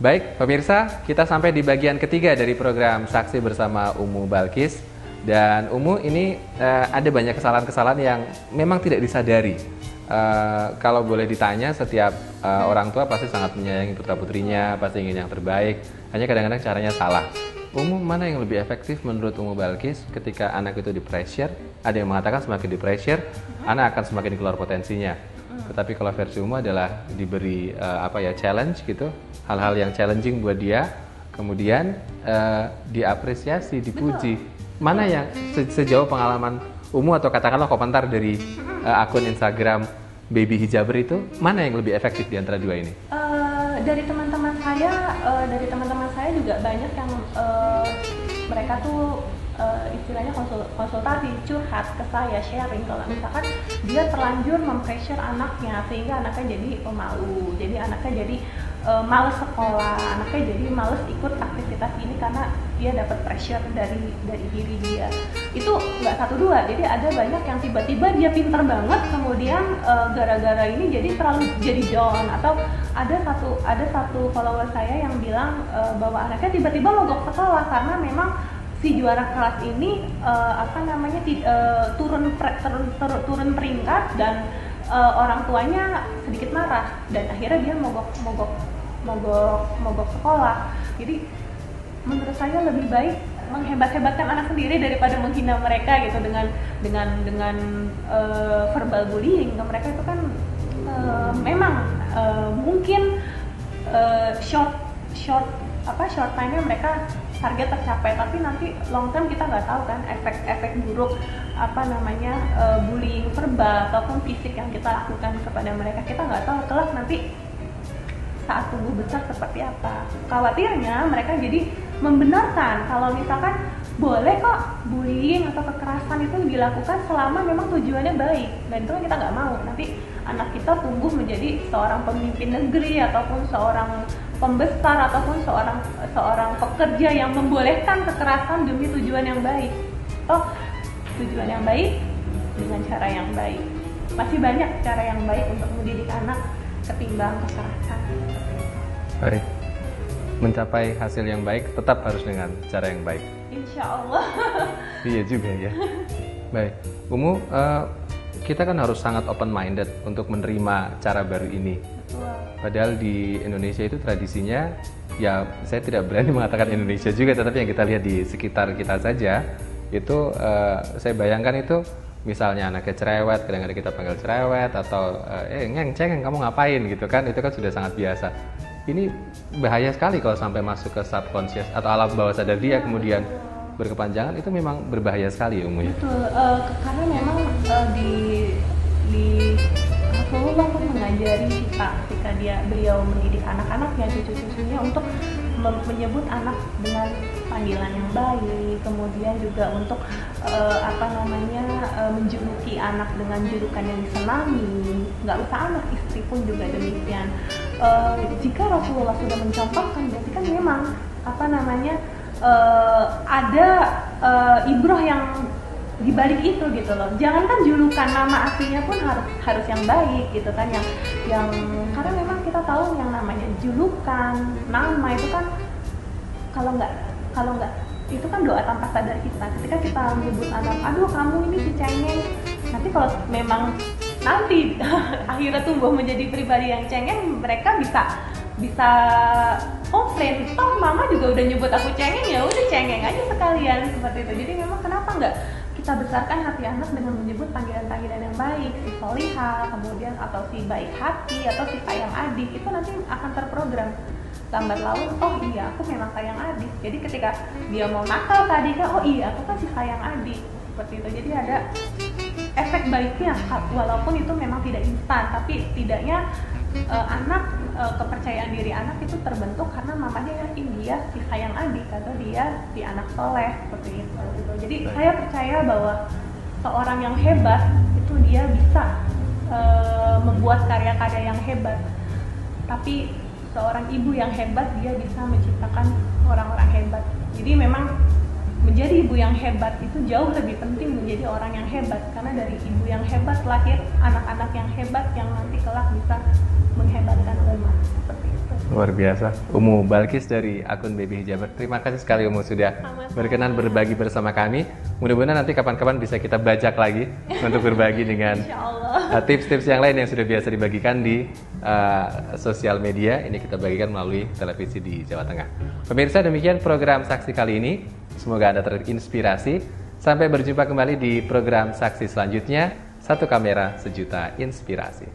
Baik, pemirsa, kita sampai di bagian ketiga dari program Saksi bersama Umu Balkis. Dan Umu ini ada banyak kesalahan-kesalahan yang memang tidak disadari. Kalau boleh ditanya, setiap orang tua pasti sangat menyayangi putra-putrinya, pasti ingin yang terbaik. Hanya kadang-kadang caranya salah. Umu, mana yang lebih efektif menurut Umu Balkis ketika anak itu di-pressure? Ada yang mengatakan semakin di-pressure, anak akan semakin keluar potensinya. Tetapi kalau versi Umu adalah diberi challenge gitu, hal-hal yang challenging buat dia, kemudian diapresiasi, dipuji. Mana yang sejauh pengalaman Umu atau katakanlah komentar dari akun Instagram Baby Hijaber itu, mana yang lebih efektif di antara dua ini? Dari teman-teman saya juga banyak yang mereka tuh istilahnya konsultasi, curhat ke saya, sharing kalau misalkan dia terlanjur mempressure anaknya sehingga anaknya jadi pemalu, jadi anaknya jadi males sekolah, anaknya jadi males ikut aktivitas ini karena dia dapat pressure dari diri dia. Itu nggak satu dua, jadi ada banyak yang tiba-tiba dia pinter banget, kemudian gara-gara ini jadi down. Atau ada satu follower saya yang bilang bahwa anaknya tiba-tiba mogok sekolah karena memang si juara kelas ini turun peringkat dan orang tuanya sedikit marah dan akhirnya dia mogok sekolah. Jadi menurut saya lebih baik menghebat-hebatkan anak sendiri daripada menghina mereka gitu dengan verbal bullying ke mereka. Itu kan memang mungkin short time-nya mereka target tercapai, tapi nanti long term kita nggak tahu kan efek buruk bullying verbal ataupun fisik yang kita lakukan kepada mereka. Kita nggak tahu kelak nanti saat tumbuh besar seperti apa. Khawatirnya mereka jadi membenarkan kalau misalkan boleh kok bullying atau kekerasan itu dilakukan selama memang tujuannya baik, dan itu kan kita nggak mau. Nanti anak kita tumbuh menjadi seorang pemimpin negeri ataupun seorang pembesar ataupun seorang pekerja yang membolehkan kekerasan demi tujuan yang baik. Tujuan yang baik dengan cara yang baik. Masih banyak cara yang baik untuk mendidik anak ketimbang kekerasan. Baik. Mencapai hasil yang baik tetap harus dengan cara yang baik. Insya Allah. Iya juga ya. Baik, Umu, kita kan harus sangat open minded untuk menerima cara baru ini. Padahal di Indonesia itu tradisinya, ya saya tidak berani mengatakan Indonesia juga, tetapi yang kita lihat di sekitar kita saja, itu saya bayangkan itu misalnya anaknya cerewet, kadang-kadang kita panggil cerewet, atau cengeng kamu ngapain gitu kan, itu kan sudah sangat biasa. Ini bahaya sekali kalau sampai masuk ke subconscious atau alam bawah sadar dia kemudian berkepanjangan, itu memang berbahaya sekali umumnya. Betul, karena memang di Rasulullah pun mengajari kita ketika beliau mendidik anak-anaknya, cucu-cucunya untuk menyebut anak dengan panggilan yang baik, kemudian juga untuk menjuluki anak dengan julukan yang disenangi. Nggak usah anak, istri pun juga demikian. Jika Rasulullah sudah mencontohkan, berarti kan memang ada ibroh yang dibalik itu gitu loh. Jangankan julukan, nama aslinya pun harus yang baik gitu kan, yang karena memang kita tahu yang namanya julukan, nama itu kan kalau nggak itu kan doa tanpa sadar kita. Ketika kita menyebut anak, aduh kamu ini si cengeng, nanti kalau memang nanti akhirnya tumbuh menjadi pribadi yang cengeng, mereka bisa komplain, toh mama juga udah nyebut aku cengeng, ya udah cengeng aja sekalian, seperti itu. Jadi memang kenapa nggak kita besarkan hati anak dengan menyebut panggilan-panggilan yang baik, si solihah, kemudian atau si baik hati, atau si sayang adik, itu nanti akan terprogram lambat laun, oh iya aku memang sayang adik. Jadi ketika dia mau nakal ke adiknya, oh iya aku kan si sayang adik, seperti itu. Jadi ada efek baiknya, walaupun itu memang tidak instan, tapi tidaknya kepercayaan diri anak itu terbentuk karena mamanya yakin dia si sayang adik atau dia si anak soleh, seperti itu. Jadi saya percaya bahwa seorang yang hebat itu dia bisa membuat karya-karya yang hebat, tapi seorang ibu yang hebat dia bisa menciptakan orang-orang hebat. Jadi memang menjadi ibu yang hebat itu jauh lebih penting menjadi orang yang hebat, karena dari ibu yang hebat lahir anak-anak yang hebat yang nanti kelak bisa menghebatkan umat, seperti itu. Luar biasa. Umu Balkis dari akun Baby Hijaber. Terima kasih sekali Umu sudah berkenan berbagi bersama kami. Mudah-mudahan nanti kapan-kapan bisa kita bajak lagi untuk berbagi dengan tips-tips yang lain yang sudah biasa dibagikan di sosial media. Ini kita bagikan melalui televisi di Jawa Tengah. Pemirsa, demikian program Saksi kali ini. Semoga Anda terinspirasi. Sampai berjumpa kembali di program Saksi selanjutnya. Satu kamera, sejuta inspirasi.